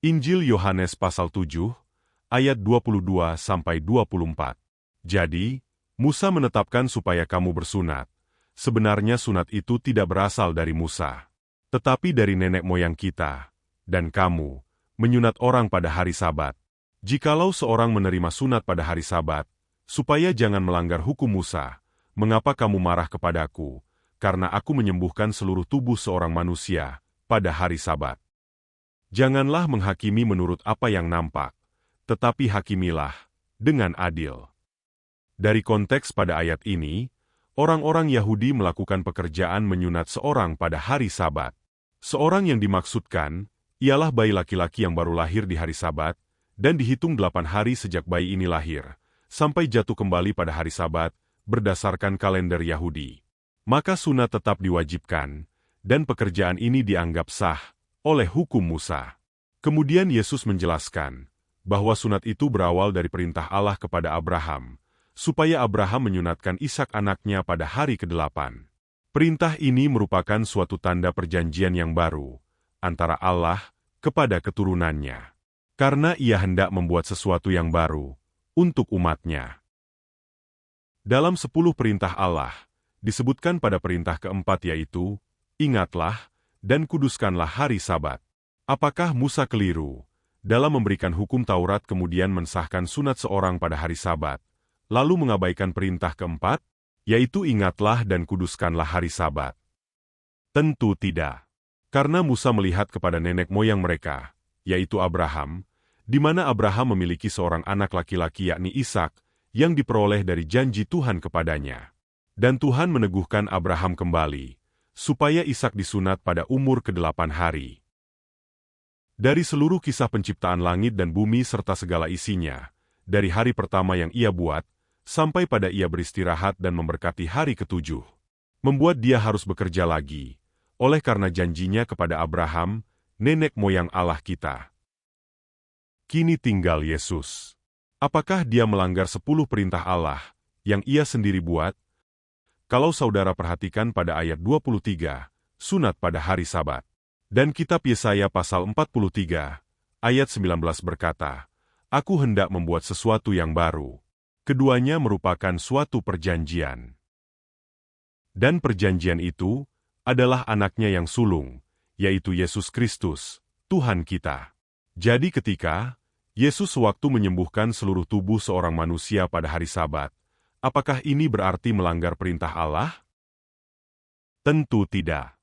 Injil Yohanes pasal 7, ayat 22-24. Jadi, Musa menetapkan supaya kamu bersunat. Sebenarnya sunat itu tidak berasal dari Musa, tetapi dari nenek moyang kita, dan kamu menyunat orang pada hari Sabat. Jikalau seorang menerima sunat pada hari Sabat, supaya jangan melanggar hukum Musa, mengapa kamu marah kepadaku, karena aku menyembuhkan seluruh tubuh seorang manusia pada hari Sabat? Janganlah menghakimi menurut apa yang nampak, tetapi hakimilah dengan adil. Dari konteks pada ayat ini, orang-orang Yahudi melakukan pekerjaan menyunat seorang pada hari Sabat. Seorang yang dimaksudkan ialah bayi laki-laki yang baru lahir di hari Sabat, dan dihitung 8 hari sejak bayi ini lahir, sampai jatuh kembali pada hari Sabat, berdasarkan kalender Yahudi. Maka sunat tetap diwajibkan, dan pekerjaan ini dianggap sah oleh hukum Musa. Kemudian Yesus menjelaskan bahwa sunat itu berawal dari perintah Allah kepada Abraham, supaya Abraham menyunatkan Ishak anaknya pada hari ke-8. Perintah ini merupakan suatu tanda perjanjian yang baru antara Allah kepada keturunannya, karena Ia hendak membuat sesuatu yang baru untuk umatnya. Dalam 10 perintah Allah, disebutkan pada perintah keempat yaitu, ingatlah dan kuduskanlah hari Sabat. Apakah Musa keliru dalam memberikan hukum Taurat kemudian mensahkan sunat seorang pada hari Sabat, lalu mengabaikan perintah keempat, yaitu ingatlah dan kuduskanlah hari Sabat? Tentu tidak. Karena Musa melihat kepada nenek moyang mereka, yaitu Abraham, di mana Abraham memiliki seorang anak laki-laki yakni Ishak, yang diperoleh dari janji Tuhan kepadanya. Dan Tuhan meneguhkan Abraham kembali, supaya Ishak disunat pada umur ke-8 hari. Dari seluruh kisah penciptaan langit dan bumi serta segala isinya, dari hari pertama yang Ia buat, sampai pada Ia beristirahat dan memberkati hari ke-7, membuat Dia harus bekerja lagi, oleh karena janjinya kepada Abraham, nenek moyang Allah kita. Kini tinggal Yesus. Apakah Dia melanggar 10 perintah Allah yang Ia sendiri buat? Kalau saudara perhatikan pada ayat 23, sunat pada hari Sabat. Dan kitab Yesaya pasal 43, ayat 19 berkata, Aku hendak membuat sesuatu yang baru. Keduanya merupakan suatu perjanjian. Dan perjanjian itu adalah anaknya yang sulung, yaitu Yesus Kristus, Tuhan kita. Jadi ketika Yesus sewaktu menyembuhkan seluruh tubuh seorang manusia pada hari Sabat, apakah ini berarti melanggar perintah Allah? Tentu tidak.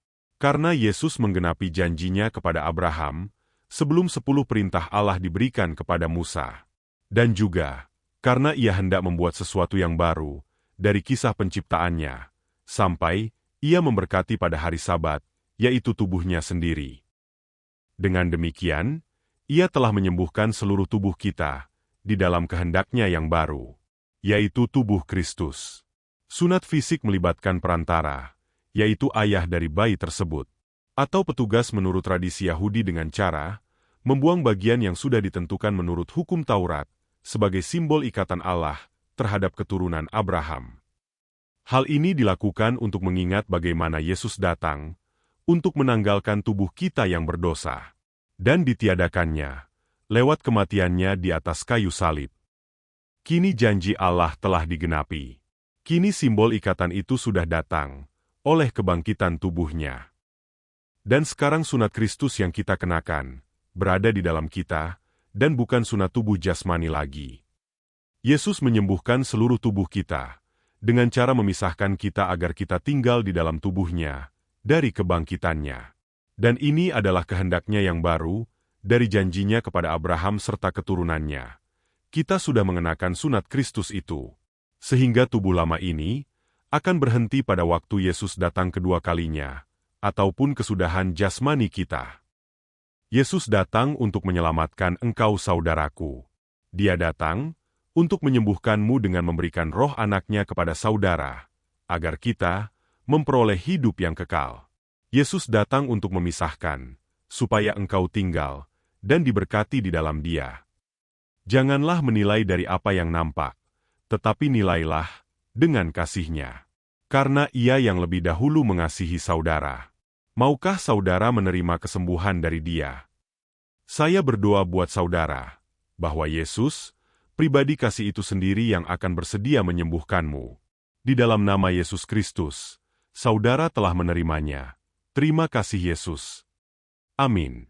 Karena Yesus menggenapi janjinya kepada Abraham, sebelum 10 perintah Allah diberikan kepada Musa. Dan juga, karena Ia hendak membuat sesuatu yang baru, dari kisah penciptaannya, sampai Ia memberkati pada hari Sabat, yaitu tubuhnya sendiri. Dengan demikian, Ia telah menyembuhkan seluruh tubuh kita, di dalam kehendaknya yang baru, yaitu tubuh Kristus. Sunat fisik melibatkan perantara, yaitu ayah dari bayi tersebut, atau petugas menurut tradisi Yahudi dengan cara membuang bagian yang sudah ditentukan menurut hukum Taurat, sebagai simbol ikatan Allah terhadap keturunan Abraham. Hal ini dilakukan untuk mengingat bagaimana Yesus datang untuk menanggalkan tubuh kita yang berdosa, dan ditiadakannya lewat kematiannya di atas kayu salib. Kini janji Allah telah digenapi. Kini simbol ikatan itu sudah datang oleh kebangkitan tubuhnya. Dan sekarang sunat Kristus yang kita kenakan berada di dalam kita, dan bukan sunat tubuh jasmani lagi. Yesus menyembuhkan seluruh tubuh kita, dengan cara memisahkan kita agar kita tinggal di dalam tubuhnya, dari kebangkitannya. Dan ini adalah kehendaknya yang baru, dari janjinya kepada Abraham serta keturunannya. Kita sudah mengenakan sunat Kristus itu, sehingga tubuh lama ini akan berhenti pada waktu Yesus datang kedua kalinya, ataupun kesudahan jasmani kita. Yesus datang untuk menyelamatkan engkau saudaraku. Dia datang untuk menyembuhkanmu dengan memberikan roh anaknya kepada saudara, agar kita memperoleh hidup yang kekal. Yesus datang untuk memisahkan, supaya engkau tinggal, dan diberkati di dalam Dia. Janganlah menilai dari apa yang nampak, tetapi nilailah dengan kasih-Nya. Karena Ia yang lebih dahulu mengasihi saudara. Maukah saudara menerima kesembuhan dari Dia? Saya berdoa buat saudara, bahwa Yesus, pribadi kasih itu sendiri yang akan bersedia menyembuhkanmu. Di dalam nama Yesus Kristus, saudara telah menerimanya. Terima kasih Yesus. Amin.